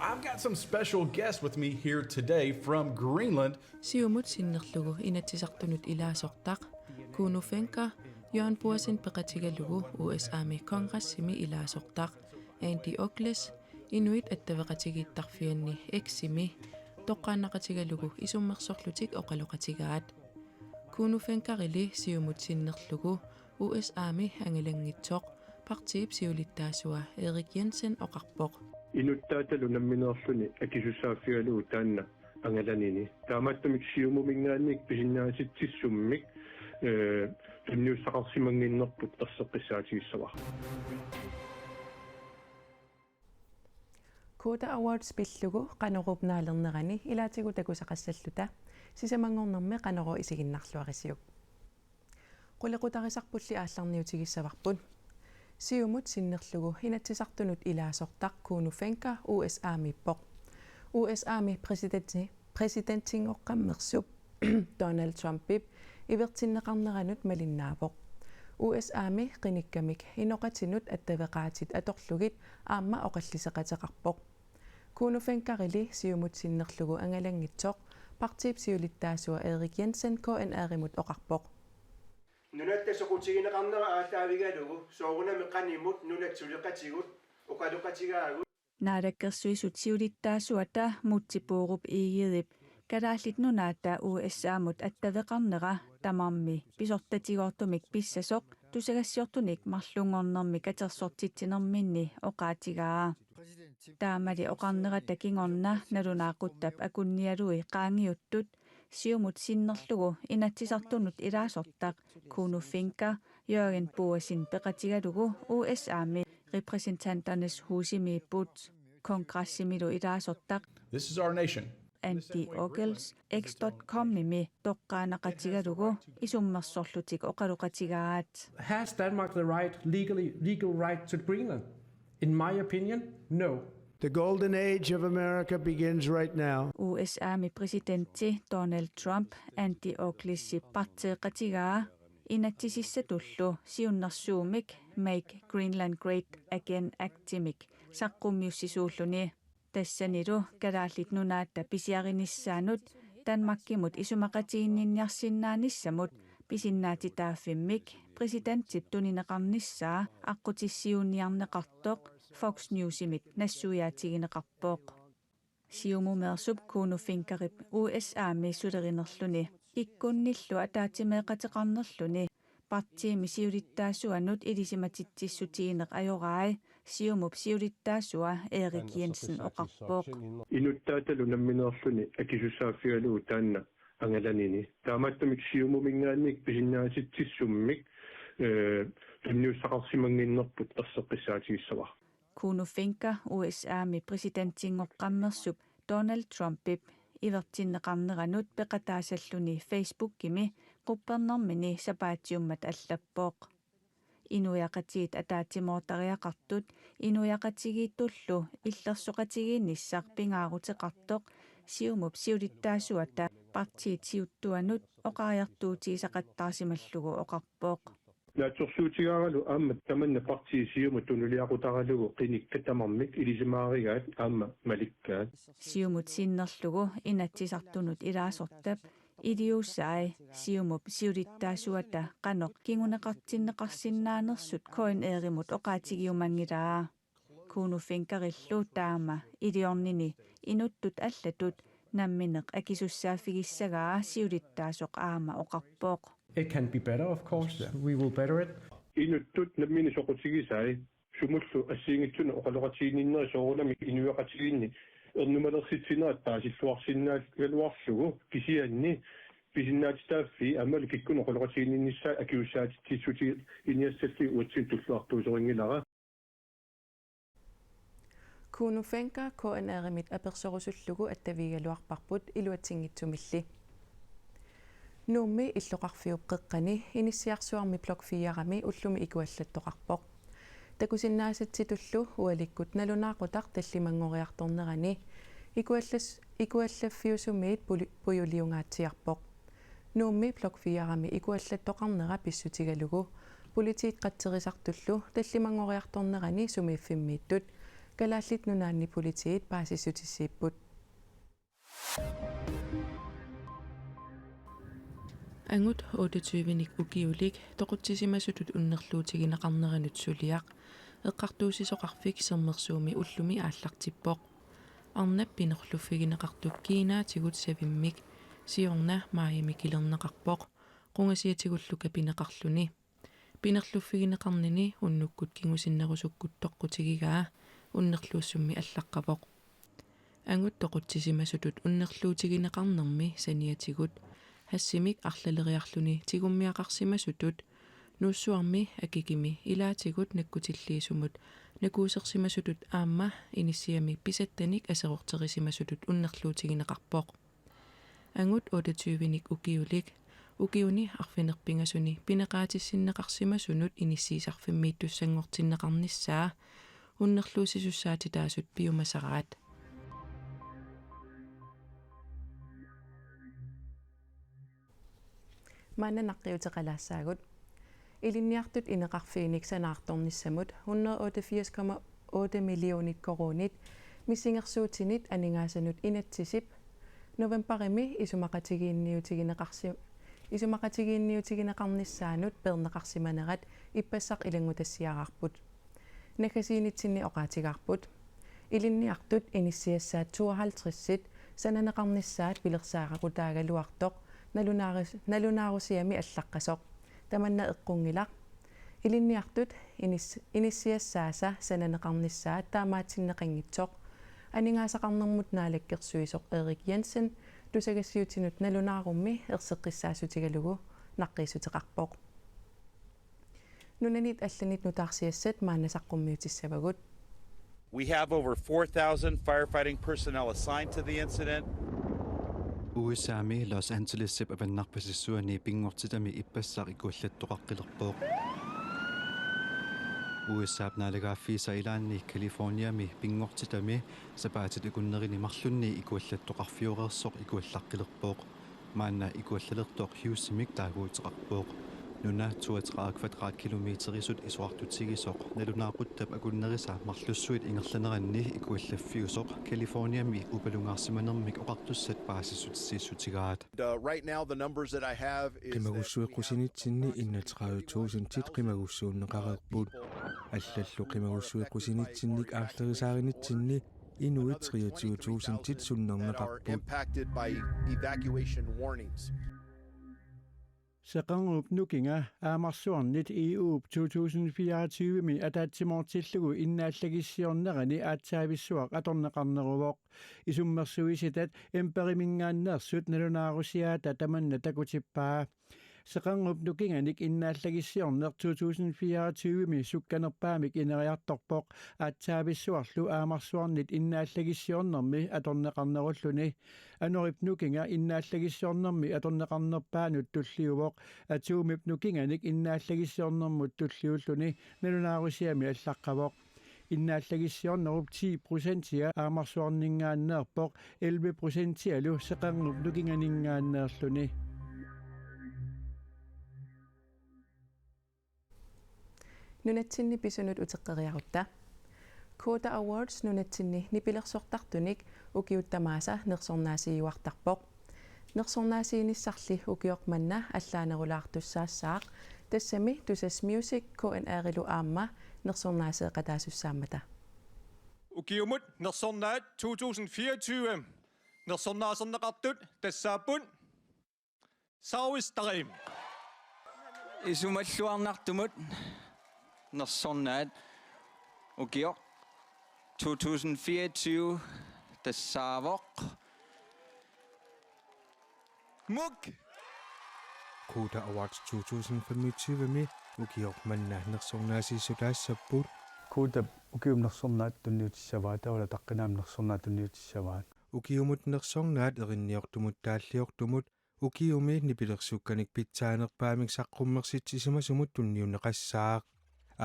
I've got some special guests with me here today from Greenland. Siumut sinnerlugu inatsisartunut ilaasortaq kuunufenka Jørgen Bursin peqatigalugu USA-mi kongrassimi ilaasortaq Andy Oakles inuit attaveqatigiittarfianni eksimi toqqaannaqatigalugu isummersorlutik oqaloqatigaat kuunufenkarili siumut sinnerlugu USA-mi angalangitsoq partiip siulittaasua Erik Jensen oqarpoq inuttaatalu namminerluni akisussaafigalugu taanna angalanini taamattamik siumumingaannik pisinnaasitsissummik tunniussaqarsimanginnerput tasseqqissaatigissavar Koda Awards pillugu qanorupnaalernerani ilaatigu takusaqassalluta sisamangornerme qanoro isiginnarluarisiuk qulequtarisarpulli aallarniutigissavарпут siumut sinnerlugu inatsisartunut ilaasortaq kuunufenka USA-mippoq USA-mi presidentingoqqammersup Donald Trumpip ivertinneqarneranut malinnaavoq USA-mi qinikkamik inoqatinut attaveqaatit atorlugit aamma oqalliseqateqarpoq kuunufenkarili siumut sinnerlugu angalangitsoq partiip siulittaasua Erik Jensen KNR-imut oqarpoq nunattasoqutigineqarnera aataavigalugu soorunami qanimut nunatsuleqatigut uqaluqatigaagut naadakkersuisut siulittaasuata mutsipuurup iigidip kadaallit nunaata USA-mut attaveqarnera tamarmi pisortatigoortumik pissasoq tusagassiortunik marlungornermi katersortitsinerminni oqaatigaa taamali oqarnerata kingorna nalunaaquttab akunnialui qaangiuttut siumut sinnerlugu inatsisartunut ilaasortaq kuunuffinka Jørgen Bursin peqatigalugu USA-mi repræsentanternes husimiipput kongrassimilu ilaasortaq This is our nation. Andy Oakles X.com-imi toqqaanaqatigalugu isummersorlutik oqaluqatigaat Has Denmark the legal right to Greenland? In my opinion, no. The golden age of America begins right now. USA-mi presidentti Donald Trump Andy Oaklesi parteeqatigaa inatsisissatullu siunnersuumik Make Greenland Great Again Actimik saqqummiussisuulluni tassanilu kalaallit nunaatta pisiarinissaanut Danmarkimut isumaqatiinninniarsinnaanissamut pisinnaatitaaffimik presidenttip tunineqarnissaa aqqutissiuunniarneqartoq Fox Newsimit nassuyaatigineqarpoq siumumersup kuunuffinkarip USA-mi sulerinerluni ikkunnillu ataatimeeqateqarnerluni partiimi siulittaasuanut ilisimatitsissutigineq ajoraai siumup siulittaasua Erik Jensen oqarpoq inuttaatalu namminerluni akisussaafigalugu taanna angalanini taamattamik siumumingaannik pisinnaasitsissummik tunniussaqarsimanginnerput tasseqqissaatigissavar kuunuffinka USA-mi presidentingoqqammersup Donald Trumpip ivertinneqarneranut peqataasalluni Facebook-imi quppernermini sapaatiummat allappoq inuyaqatiit ataatimoortariaqartut inuyaqatigiittullu illersoqatigiinnissaq pingaaruteqartoq siumup siulittaasuata partiit siuttuanut oqariartuutigisaqattaarsimallugu oqarpoq Naatsorsuutigaaralu aamma tamanna partiisiumut tunuliaqutaralugu qinikkatamarmik ilisimaarigaat aamma malikkaat siumut sinnerlugu inatsisartunut ilaasortap idiussaai siumup siulittaasuata qanoq kinguneqartinneqarsinnaanersut KNR-imut oqaatigiumangilaa kuunuffinkarillu taama idiornini inuttut allatut nammineq akisussaafigissagaa siulittaasoq aama oqarpoq It can be better, of course. We will better it. inuttut nammini soqutigisaai sumullu assiingitsuna oqaloqatiginnera soorunami inuaqatiginni ernumalersitsinerat taasilluarsinnaat galuarlugu kisianni pisinnaatitaaffi ammal kikkun oqaloqatiginnissaa akiussaatitsissuti iniassalli uatsin tulluartuuseringilara kuunufenka KNR-imit apersorusullugu attavigaluarparput iluatsingitsumilli nuummi illoqarfiup qeqqani inissiarsuarmi blok 4-ami ullumi ikuallattoqarpoq takusinnaasatsitullu ualikkut nalunaaqutaq tallimangoriartornerani ikuallaffiusumiit pujuliungaatsiarpoq nuummi blok 4-ami ikuallattoqarnera pissutigalugu politiit qatterisartullu tallimangoriartornerani sumiiffimmiittut Kalaallit nunaanni politiit paasissutissiipput. Angut 28-nik ukiulik toqutsissimasutut unnerluutiginaqarneranut suliaq eqqartuusisoqarfik sermersuumi ullumi aallartippoq arnap pinerluffiginaqartuk kiinaatigut savimmik siorna maayami kilernaqarpoq qungasiatigulluka pineqarluni pinerluffiginaqarnini unnukkut kingusinnerusukkut toqqutigigaa unnerluussummi allaqqapoq angut toqutsissimasutut unnerluutiginaqarnermi saniatigut hassimik arlaleriarluni tigummiaqarsimasutut nuussuarmi akikimi ilaatigut nakkutilliisumut nakuusersimasutut aamma inissiami pisattanik aserorterissimasutut unnerluutiginaqarpoq angut 28-nik ukiulik ukiuni arfinerpingasuni pineqaatissinneqarsimasunut inissiisarfimmiittussangortinneqarnissaa unnerluusisussaatitaasut piumasaraat Manna naqqiuteqalaassaagut ilinniartut ineqarfiinik sanaartornissamut 188,8 millionit korunit missingersuutinit aningaasanut inatsisip novemberimi isumaqatigiinniutigineqarnissaanut perneqarsimanerat ippassaq ilangutassiararput nakasiinitsinni oqaatigarput ilinniartut inissiassaat 52 sananeqarnissaat pilersaaqaqutaagaluartoq nalunaarusiami allaqqasoq tamanna eqqungilaq ilinniartut inissiassaasa sananeqarnissaat taamaatsinneqangitsoq aningaasaqarnermut naalakkersuisoq Erik Jensen tusagassiutinut nalunaarummi erseqqissaasutigalugu naqqiisuteqarpoq nunanit allanit nutaarsiassat maannasaqqummiutissavagut We have over 4,000 firefighting personnel assigned to the incident. USAmi Los Angeles avanarpasissuani pingortitami ippassaq ikullattoqaqqilerpooq USAp naalagaaffiisa ilaanni Californiami pingortitami sapaatit ikunnerini marlunni ikullattoqarfiuqersoq ikuallaqqilerpooq maanna ikuallalertoq Houstonmik taaguuteqarpooq nuna 32 kvadratkilometerisut isuartutigisoq nalunaaquttab akunnerisa marlussuit ingerlaneranni ikuallaffiusoq Californiami upalungaarsimanermik oqartussat paasissutissiissutigaat Right now the numbers that I have is qimagussuiqqusinitsinni innateqaayutuusun tit qimagussuunneqareerput аллаллу qimagussuiqqusinitsinnik аарлерисааринитсинни инуит 23,000 tit sunnerneqarput impacted by evacuation warnings. Seqangup nukinga aamarsuarnit EUp 2024mi ataatsimortillugu innaallagissiornerani aatsaavissuaq atorneqarneruvoq isummersuisitat emperimingaanneersut nalunaarusiaata tamanna takutippaa Seqangup nukinganik innaallagissiorner 2024mi sukkanerpaamik ineriartorpoq aatsaavissuarlu aamarsuarnit innaallagissiornermi atorneqarnerulluni anorip nukinga innaallagissiornermi atorneqarnerpaanut tulliuvoq atuumip nukinganik innaallagissiornermut tulliulluni nalunaarusiami allaqqavoq innaallagissiornerup 10% aamarsuarningaanneerpoq 11% alu seqangup nukinganingaanneerluni nunatsinni pisunut uteqqeriarutta Quota Awards nunatsinni nipilersortartunik ukiuttamaasa nersornaasiiuartarpoq nersornaasiinissarli ukiormanna allaanerulaartussaassaaq tassami tusas music KNR-ilu aamma nersornaaseeqataasussaamata ukiumut nersornaat 2024 nersornaaserneqartut tassaapun sauistarim isumalluarnartumut nersornaat ukior 2024 tassaavoq muk Quota Awards 2025mi ukiormanna nersornaasiissutaassappuut Quota ukiumnersornaat tunniutissavaat taula taqqinaamnersornaat tunniutissavaat ukiumut nersornaat erinniortumut taalliortumut ukiumi nipilersukkanik pitsaanerpaamik saqqummersitsisimasumut tunniunneqassaaq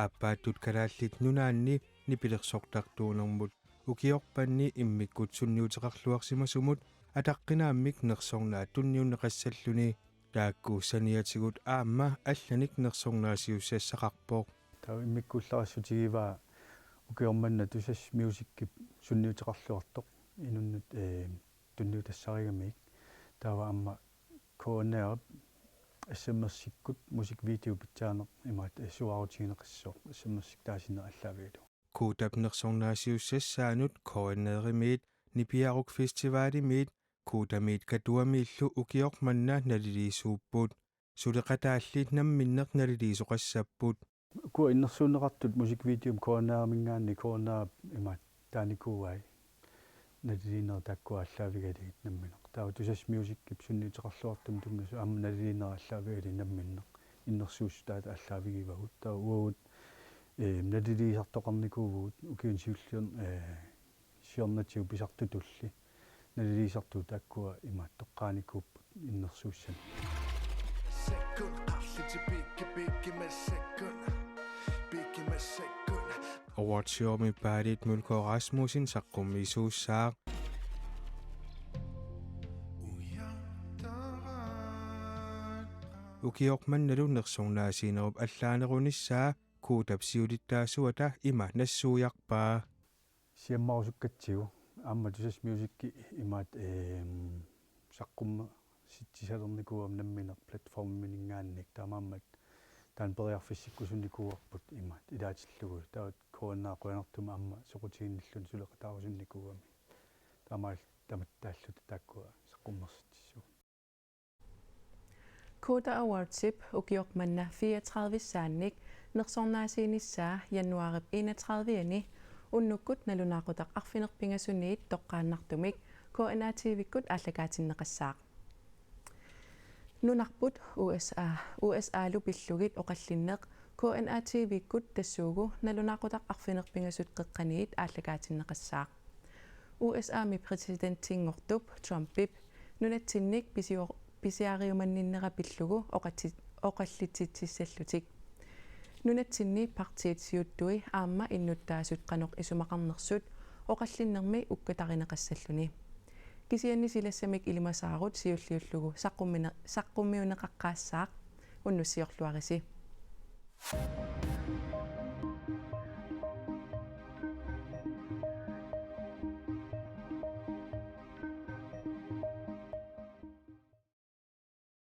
aappaattut kalaallit nunaanni nipilersortartuunermut ukiorpanni immikkut sunniuteqarluarsimasumut ataqqinaammik nersornaat tunniunneqassalluni taakkuussaniatigut aamma allanik nersornaasiussaassaqarpooq tau immikkuullarassutigiva ukiormanna tusas musikkip sunniuteqarluartoq inunnut tunniutassarigamik taava amma koonneerap assammersikkut musikvideo pitjaaneq imaat suarutigineqassoq assammersik taasina allaavilu kuutapnersornaasiussaanut koanneerimiit nipiaruk festivaalimiit kuutamiit katuamiillu ukiormanna naliliisuupput suleqataalliit namminneq naliliisoqassapput kua innersuunneqartut musikvideom koonneeramingaanni koonneerap imaat taanikuuai naliliinera takkua allaavigalit nammineq taava tusas musikkip sunniuteqarluartum tunnasu aamma naliliinera allaavigali namminneq innersuussuutaata allaavigivagut taava uagut naliliisartoqarnikuuvugut ukiun siornatiu pisartutulli naliliisartuu takkua imaat toqqaanikuupput innersuussan awardsiomi paalit mulko Rasmusin saqqummiisuussaaq ukiormannalu nersornaasiinerup allaanerunissaa kuutapsiulittaasuata ima nassuujarpaa siammarusukkatsigu aamma tusas musiikki imaat saqqumma sitsisalernikuuam nammineq platformminingaannik taamaammat taan periarfissikkusunnikuuarput imaat ilaatillugu taat koonnaa quanertuma aamma soqutiginnillun suleqataarusunnikuuami taamaal tamattaalluta taakkua saqqummersitsissu Koda Awardsip ukiormanna 34-saannik nersornaasiinissaa januarip 31-ni unnukkut nalunaaqutaq arfinerpingasuniit toqqaannartumik KNA-TV-kkut ааллакаатиннеқассаақ нунарпут USA-лу пиллугит оқаллиннеқ KNA-TV-kkut тассуугу налунаақутақ арфинерпингасут қеққаниит ааллакаатиннеқассаақ USA-ми президентингортуп Trump-ип нунатсинник писиариуманниннера пиллугу оқаллитситсаллутик нунатсинни партиит сиуттуи аама иннуттаасут қаноқ исумақарнерсут оқаллиннерми уккатаринеқассаллуни кисианни силассамик илимасаарут сиуллиуллугу саққуммиунеқаққаассаақ уннуссиорлуариси